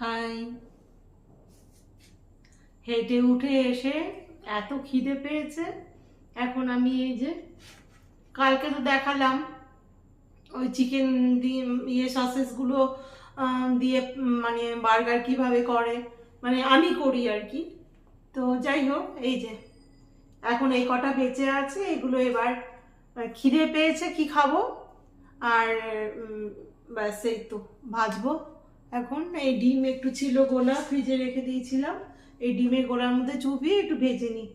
High. হেঁটে উঠে এসে এত খিদে পেয়েছে। এখন আমি এই যে কালকে তো দেখালাম ওই চিকেন দিয়ে সসেসগুলো দিয়ে মানে বার্গার কিভাবে করে, মানে আমি করি আর কি। তো যাই হোক, এই যে এখন এই কটা বেঁচে আছে, এগুলো এবার খিদে পেয়েছে কি খাবো, আর ব্যাস এই তো ভাজবো। এখন এই ডিম একটু ছিল গোলা, ফ্রিজে রেখে দিয়েছিলাম, এই ডিমের গোলার মধ্যে চুবিয়ে একটু ভেজে নিই,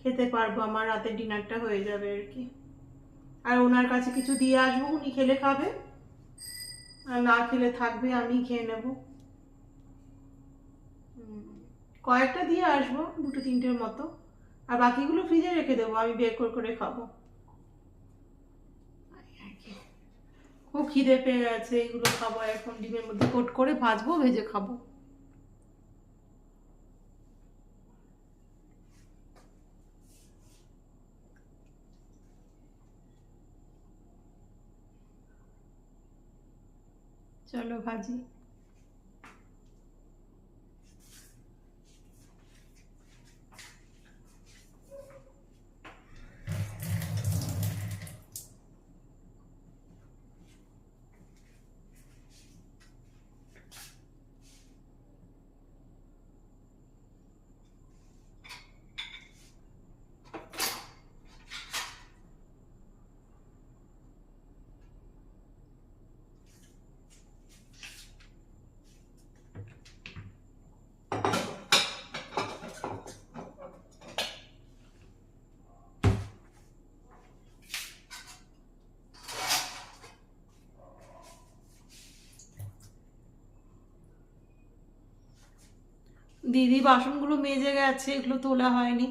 খেতে পারবো, আমার রাতের ডিনারটা হয়ে যাবে আর কি। আর ওনার কাছে কিছু দিয়ে আসবো, উনি খেলে খাবে, আর না খেলে থাকবে, আমি খেয়ে নেব। কয়েকটা দিয়ে আসবো, দুটো তিনটের মতো, আর বাকিগুলো ফ্রিজে রেখে দেবো, আমি বের করে করে খাবো। খুব খিদে পেয়ে গেছে, এগুলো খাবো এখন, ডিমের মধ্যে কোট করে ভাজবো, ভেজে খাবো। চলো ভাজি। দিদি বাসনগুলো মেজে গেছে, এগুলো তোলা হয়নি,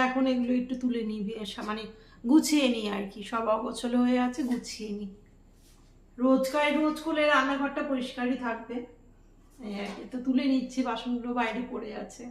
এখন এগুলো একটু তুলে নিই, মানে গুছিয়ে নিই আর কি, সব অগোছলো হয়ে আছে, গুছিয়ে নিই। রোজ করলে রান্নাঘরটা পরিষ্কারই থাকবে, এই আর কি। তো তুলে নিচ্ছি, বাসনগুলো বাইরে পড়ে আছে।